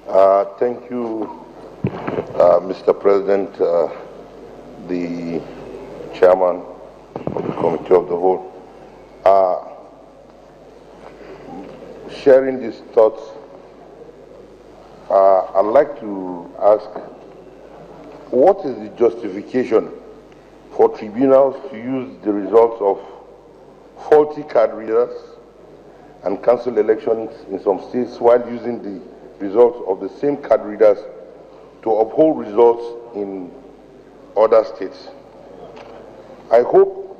Thank you, Mr. President, the chairman of the Committee of the Whole. Sharing these thoughts, I'd like to ask, what is the justification for tribunals to use the results of faulty card readers and cancel elections in some states while using the results of the same card readers to uphold results in other states? I hope,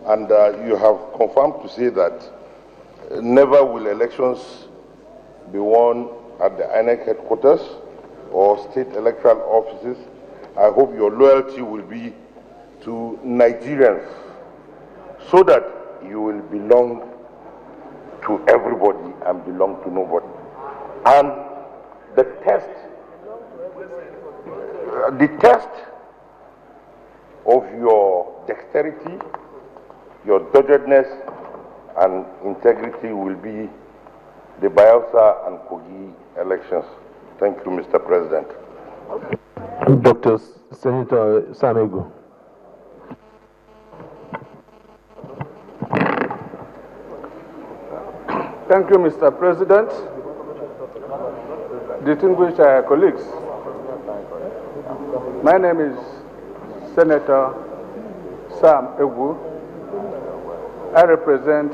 and you have confirmed to say that never will elections be won at the INEC headquarters or state electoral offices. I hope your loyalty will be to Nigerians so that you will belong to everybody and belong to nobody. And the test of your dexterity, your doggedness and integrity will be the Bayelsa and Kogi elections. Thank you, Mr. President. Dr. Senator Samego. Thank you, Mr. President. Distinguished colleagues, my name is Senator Sam Egu. I represent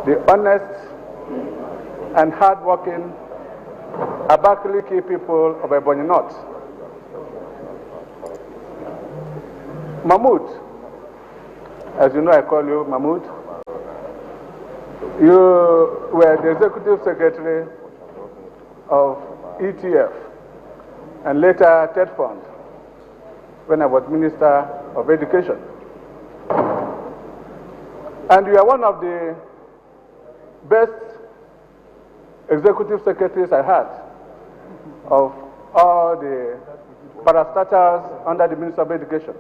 the honest and hard-working Abakaliki people of Ebonyi North. Mahmoud, as you know I call you Mahmoud, you were the Executive Secretary of ETF and later TED Fund when I was Minister of Education. And you are one of the best executive secretaries I had of all the parastatals under the Minister of Education.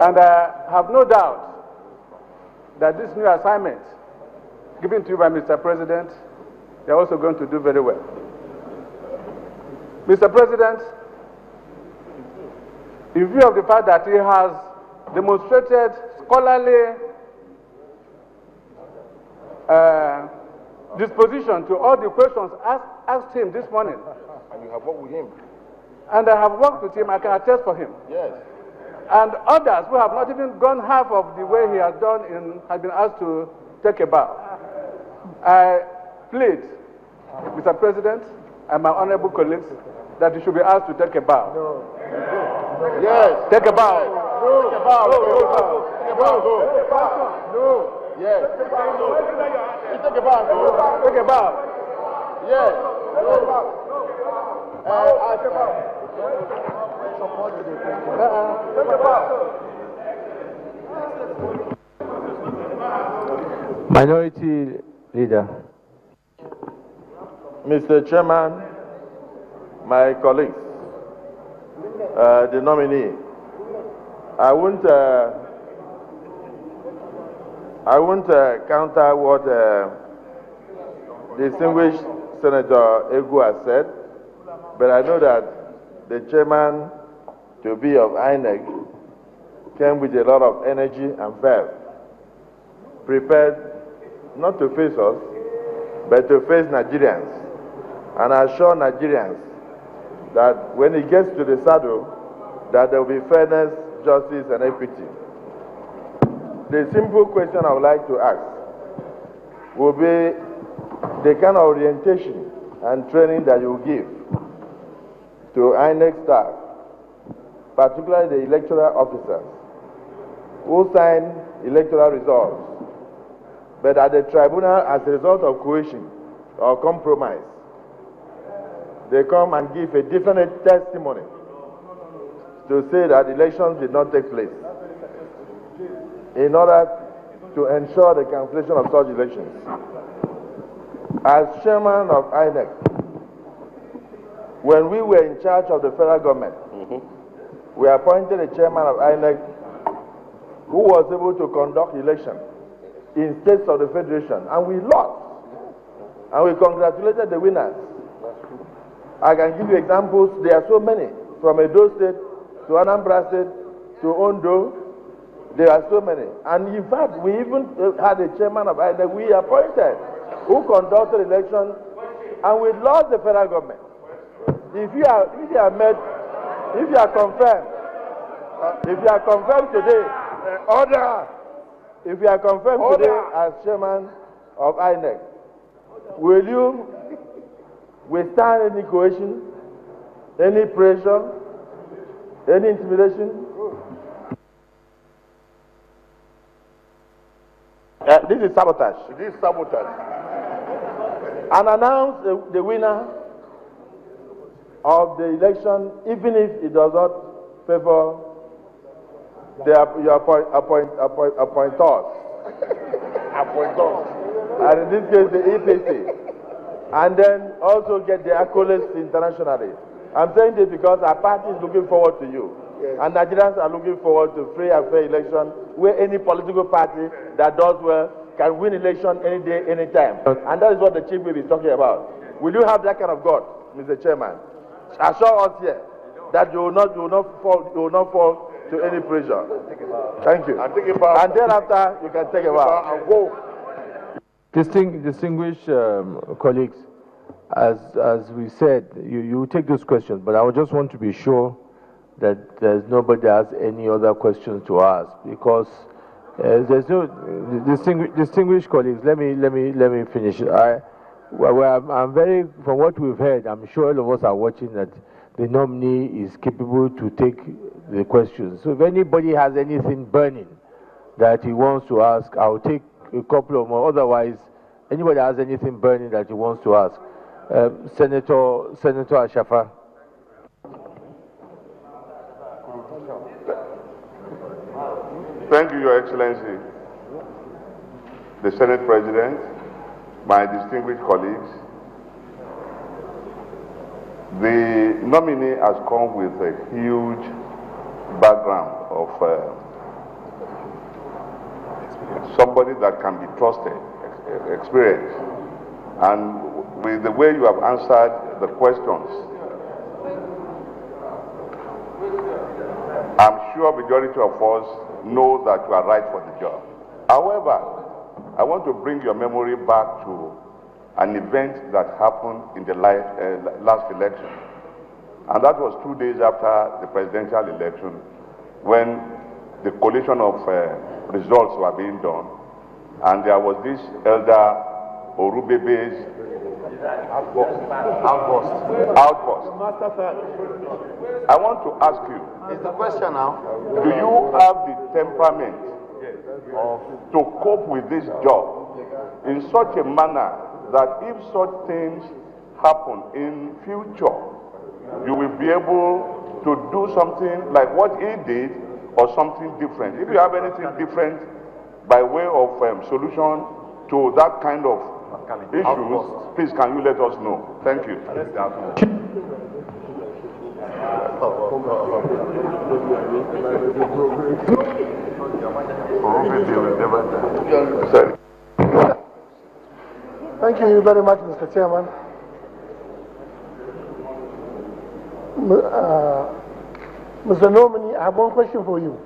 And I have no doubt that this new assignment given to you by Mr. President, you're also going to do very well. Mr. President, in view of the fact that he has demonstrated scholarly disposition to all the questions asked him this morning. And you have worked with him. And I have worked with him, I can attest for him. Yes. And others who have not even gone half of the way he has done have been asked to take a bow. I plead, Mr. President, and my honorable colleagues, that you should be asked to take a bow. No. Yes. Take a bow. No. Take a bow. No. Take a bow. No. Yes. You take a bow. No. Take a bow. Yes. No. Minority Leader. Mr. Chairman, my colleagues, the nominee, I won't counter what distinguished Senator Egu has said, but I know that the chairman to be of INEC came with a lot of energy and verve, prepared not to face us, but to face Nigerians, and assure Nigerians that when he gets to the saddle, that there will be fairness, justice, and equity. The simple question I would like to ask will be the kind of orientation and training that you give to INEC staff, particularly the electoral officers, who sign electoral results, but at the tribunal, as a result of coercion or compromise, they come and give a different testimony to say that elections did not take place in order to ensure the cancellation of such elections. As chairman of INEC, when we were in charge of the federal government, we appointed a chairman of INEC who was able to conduct election in states of the federation, and we lost. and we congratulated the winners. I can give you examples. There are so many, from Edo State to Anambra State to Ondo. There are so many. And in fact, we even had a chairman of INEC we appointed who conducted election, and we lost the federal government. If you are confirmed today, if you are confirmed today as chairman of INEC, will you withstand any coercion, any pressure, any intimidation? This is sabotage. This is sabotage. And announce the winner of the election, even if it does not favor your appointors. Appointors. And in this case, the EPC. And then also get the accolades internationally. I'm saying this because our party is looking forward to you. Yes. And Nigerians are looking forward to free and fair election where any political party that does well can win election any day, any time. And that is what the chief will be talking about. Will you have that kind of God, Mr. Chairman? Assure us here that you will not fall to any pressure. Thank you. And thereafter, you can take a bow. Distinguished colleagues, as we said, you take those questions, but I would just want to be sure that there's nobody has any other questions to ask, because there's no distinguished colleagues. Let me finish. I'm very, from what we've heard, I'm sure all of us are watching, that the nominee is capable to take the questions. So if anybody has anything burning that he wants to ask, I'll take a couple of more. Otherwise, anybody has anything burning that he wants to ask. Senator Ashafa. Thank you, Your Excellency, the Senate President, my distinguished colleagues. The nominee has come with a huge background of somebody that can be trusted, experienced. And with the way you have answered the questions, I'm sure majority of us know that you are right for the job. However, I want to bring your memory back to an event that happened in the last election. And that was 2 days after the presidential election, when the collation of results were being done. And there was this elder Orubebe's outburst. I want to ask you, is the question now? Do you have the temperament to cope with this job in such a manner that if such things happen in future, you will be able to do something like what he did or something different? If you have anything different by way of solution to that kind of issues, please can you let us know? Thank you. Thank you very much, Mr. Chairman. Mr. Nominee, I have one question for you.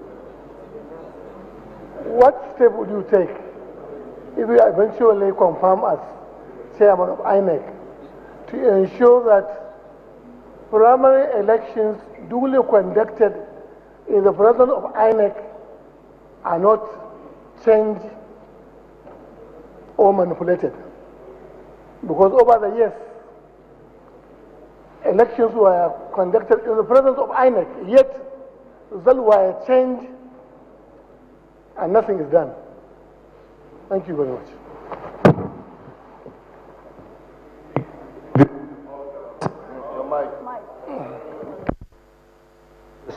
What step would you take if you eventually confirm as chairman of INEC to ensure that primary elections duly conducted in the presence of INEC are not changed or manipulated? Because over the years, elections were conducted in the presence of INEC, yet results were changed and nothing is done. Thank you very much.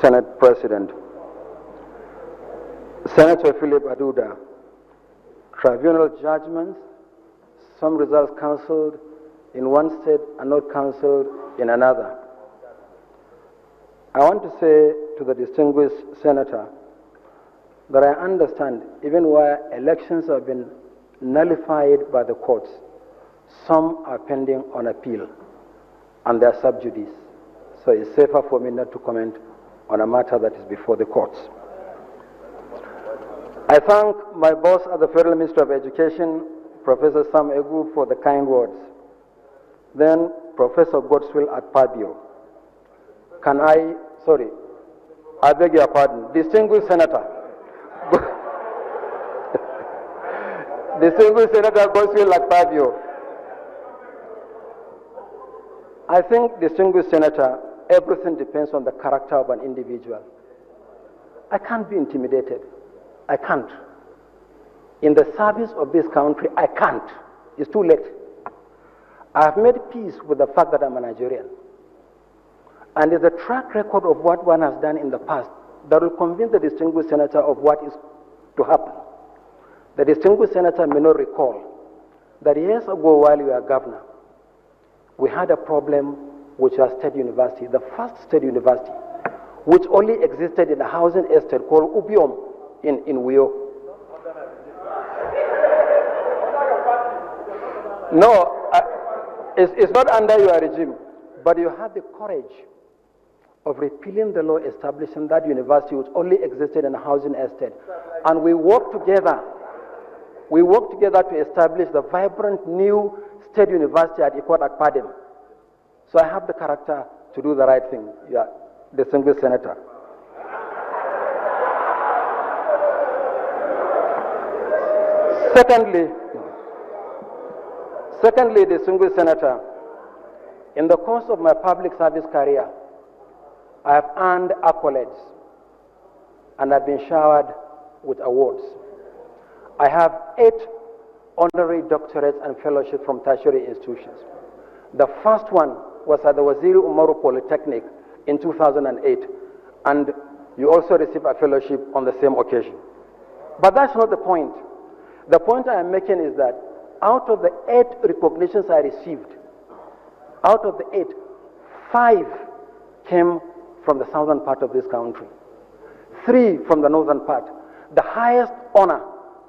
Senate President, Senator Philip Aduda, tribunal judgments, some results cancelled in one state and not cancelled in another. I want to say to the distinguished senator that I understand even where elections have been nullified by the courts, Some are pending on appeal, and they are sub judice. So it's safer for me not to comment on a matter that is before the courts. I thank my boss at the Federal Ministry of Education, Professor Sam Egu, for the kind words. Then Professor Godswill at Pabio. I beg your pardon, distinguished Senator. Distinguished Senator Godswill at Pabio. I think, distinguished Senator, everything depends on the character of an individual. I can't be intimidated. I can't. In the service of this country, I can't. It's too late. I have made peace with the fact that I'm a Nigerian. And there's a track record of what one has done in the past that will convince the distinguished senator of what is to happen. The distinguished senator may not recall that years ago while we were governor, we had a problem which was State University, the first State University, which only existed in a housing estate called Ubiom in Uyo. No, it's not under your regime, but you had the courage of repealing the law establishing that university which only existed in a housing estate. And we worked together. We worked together to establish the vibrant new State University at Ikot Akpadem. So I have the character to do the right thing, yeah, distinguished senator. Secondly, distinguished senator, in the course of my public service career, I have earned accolades and I've been showered with awards. I have 8 honorary doctorates and fellowships from tertiary institutions. The first one was at the Waziri Umaru Polytechnic in 2008, and you also received a fellowship on the same occasion. But that's not the point. The point I am making is that out of the 8 recognitions I received, out of the 8, 5 came from the southern part of this country, 3 from the northern part. The highest honor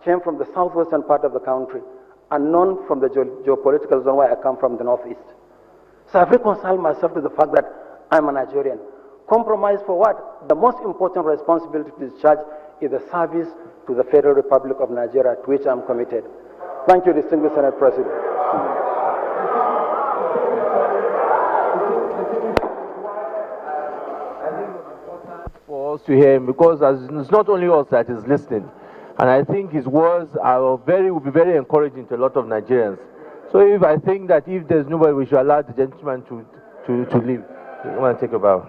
came from the southwestern part of the country, and none from the geopolitical zone where I come from, the northeast. So I've reconciled myself to the fact that I'm a Nigerian. Compromise for what? The most important responsibility to discharge is the service to the Federal Republic of Nigeria, to which I'm committed. Thank you, distinguished Senate President. For us to hear him, because it's not only us that is listening, and I think his words will be very encouraging to a lot of Nigerians. So I think that if there's nobody, we should allow the gentleman to leave. I want to take a bow.